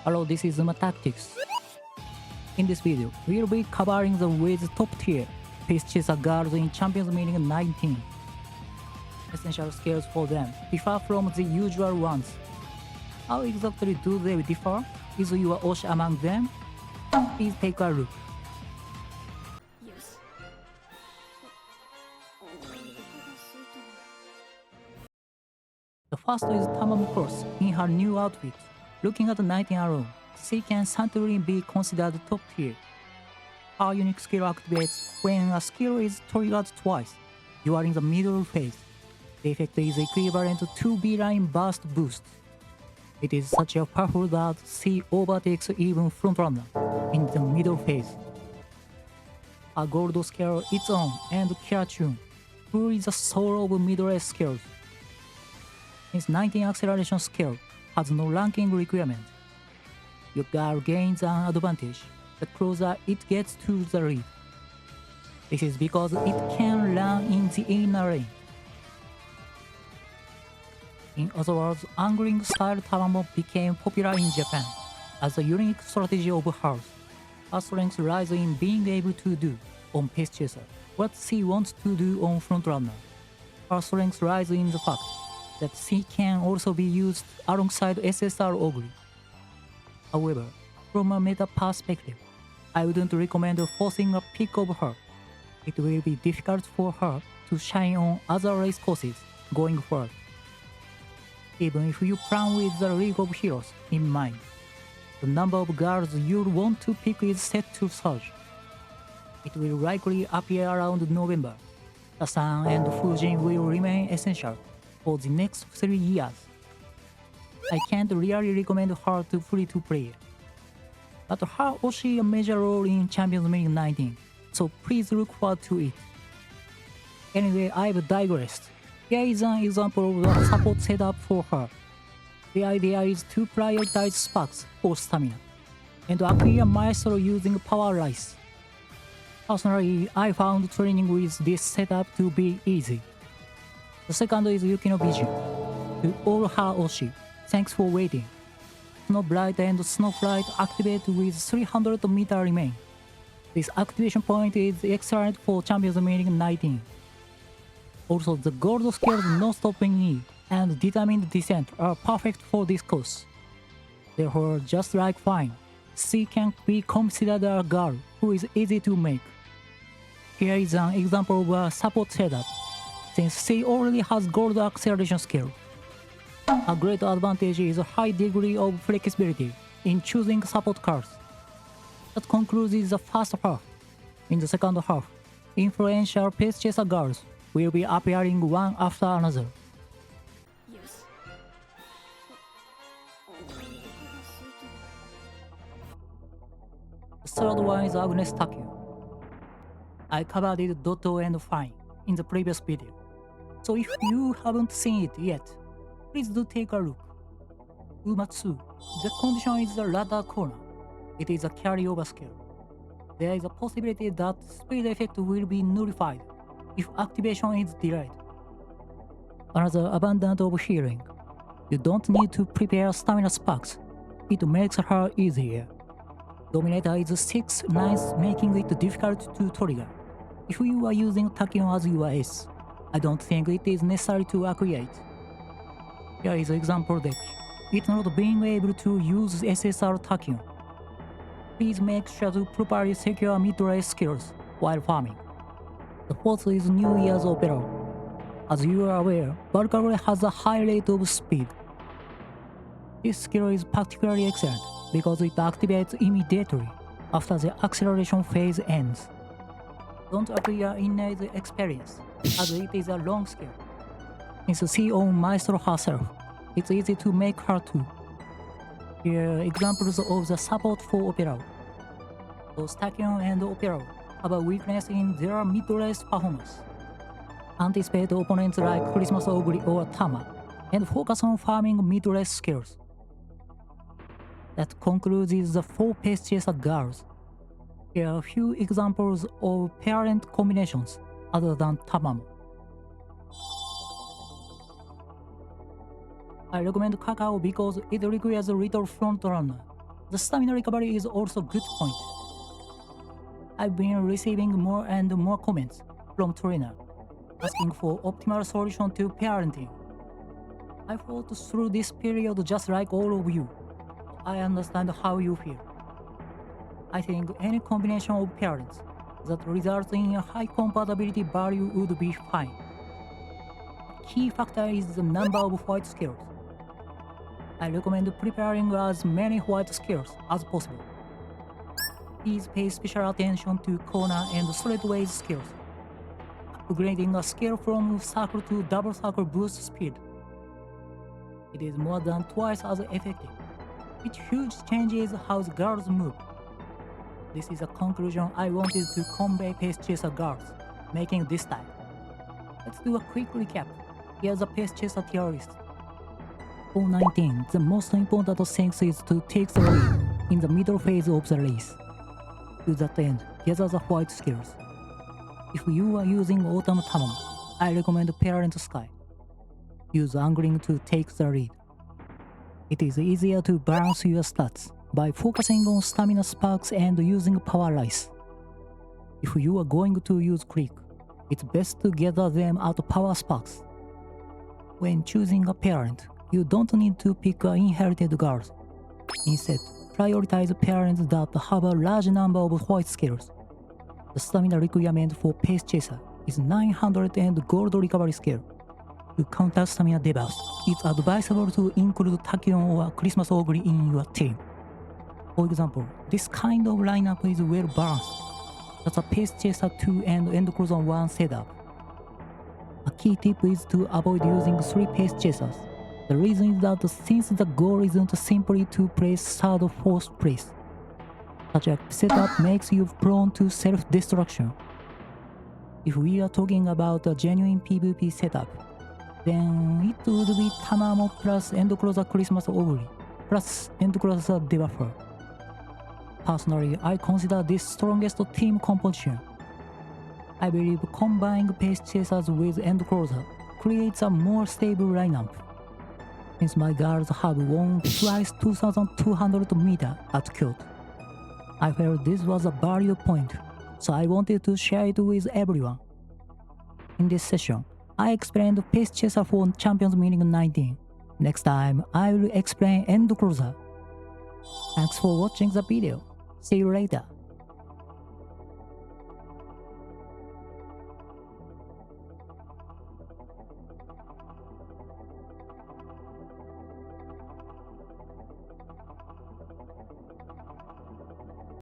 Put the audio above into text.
Hello, this is Uma Tactics. In this video, we'll be covering the with top tier Pace Chaser girls in Champions Meeting 19. Essential skills for them differ from the usual ones. How exactly do they differ? Is your Oshi among them? Please take a look. The first is Tamamo Cross in her new outfit. Looking at the 19 alone, she can certainly be considered top tier. Her unique skill activates when a skill is triggered twice during the middle phase. The effect is equivalent to B-line burst boost. It is such a powerful that she overtakes even frontrunner in the middle phase. A gold skill its own and Kiratune, who is the soul of middle-range skills. His 19 acceleration skill has no ranking requirement. Your girl gains an advantage the closer it gets to the lead. This is because it can run in the inner lane. In other words, angling style Tamamo became popular in Japan as a unique strategy of hers. Her strength lies in being able to do on Pace Chaser what she wants to do on Frontrunner. Her strength lies in the fact that she can also be used alongside SSR Ogre. However, from a meta perspective, I wouldn't recommend forcing a pick of her. It will be difficult for her to shine on other race courses going forward. Even if you plan with the League of Heroes in mind, the number of girls you'll want to pick is set to surge. It will likely appear around November. The Sun and Fujin will remain essential for the next 3 years. I can't really recommend her to free-to-play, but her Oshi a major role in Champions Meeting 19, so please look forward to it. Anyway, I've digressed. Here is an example of the support setup for her. The idea is to prioritize sparks for stamina, and acquire maestro using power rice. Personally, I found training with this setup to be easy. The second is Yukino Bijin. To all her Oshi, thanks for waiting. Snowblight and Snowflight activate with 300-meter remain. This activation point is excellent for Champions Meeting 19. Also, the gold skills No Stopping Knee and Determined Descent are perfect for this course. Therefore, just like Fine, she can be considered a girl who is easy to make. Here is an example of a support setup, since she already has gold acceleration skill. A great advantage is a high degree of flexibility in choosing support cards. That concludes the first half. In the second half, influential Pace Chaser girls will be appearing one after another. The third one is Agnes Tachyon. I covered it Dotto and Fine in the previous video, so if you haven't seen it yet, please do take a look. Umamusume, the condition is the latter corner. It is a carryover skill. There is a possibility that speed effect will be nullified if activation is delayed. Another abundance of healing. You don't need to prepare stamina sparks. It makes her easier. Dominator is 6/9, making it difficult to trigger. If you are using Tachyon as your ace, I don't think it is necessary to acquire it. Here is example deck. It's not being able to use SSR Tachyon. Please make sure to properly secure mid-range skills while farming. The fourth is New Year's Opera. As you are aware, Valkyrie has a high rate of speed. This skill is particularly excellent because it activates immediately after the acceleration phase ends. Don't acquire innate experience, as it is a long skill. Since she owns Maestro herself, it's easy to make her too. Here are examples of the support for Opera. Both Tachyon and Opera have a weakness in their mid-range performance. Anticipate opponents like Christmas Ogre or Tama, and focus on farming mid-range skills. That concludes the 4 Pace Chaser girls. Here are a few examples of parent combinations other than Tamamo. I recommend Kakao because it requires a little front runner The stamina recovery is also a good point. I've been receiving more and more comments from trainers asking for optimal solution to parenting. I fought through this period just like all of you. I understand how you feel. I think any combination of parents that results in a high compatibility value would be fine. A key factor is the number of white skills. I recommend preparing as many white skills as possible. Please pay special attention to corner and straightways skills. Upgrading a skill from circle to double circle boosts speed. It is more than twice as effective. It huge changes how the girls move. This is a conclusion I wanted to convey Pace Chaser girls, making this time. Let's do a quick recap. Here's a Pace Chaser tier list. For 19, the most important thing is to take the lead in the middle phase of the race. To that end, gather the white skills. If you are using Autumn Tamamo, I recommend Parent Sky. Use angling to take the lead. It is easier to balance your stats by focusing on stamina sparks and using power rice. If you are going to use Creek, it's best to gather them at power sparks. When choosing a parent, you don't need to pick inherited girls. Instead, prioritize parents that have a large number of white skills. The stamina requirement for Pace Chaser is 900 and gold recovery skill. To counter stamina debuffs, it's advisable to include Tachyon or Christmas Ogre in your team. For example, this kind of lineup is well balanced. That's a Pace Chaser 2 and End Closer 1 setup. A key tip is to avoid using 3 Pace Chasers. The reason is that since the goal isn't simply to place 3rd or 4th place, such a setup makes you prone to self-destruction. If we are talking about a genuine PvP setup, then it would be Tamamo plus End Closer Christmas Ogre plus End Closer Debuffer. Personally, I consider this strongest team composition. I believe combining Pace Chasers with End Closer creates a more stable lineup. Since my girls have won twice 2200 meter at Kyoto, I felt this was a valid point, so I wanted to share it with everyone. In this session, I explained Pace Chaser for Champions Meeting 19. Next time, I will explain End Closer. Thanks for watching the video. See you later.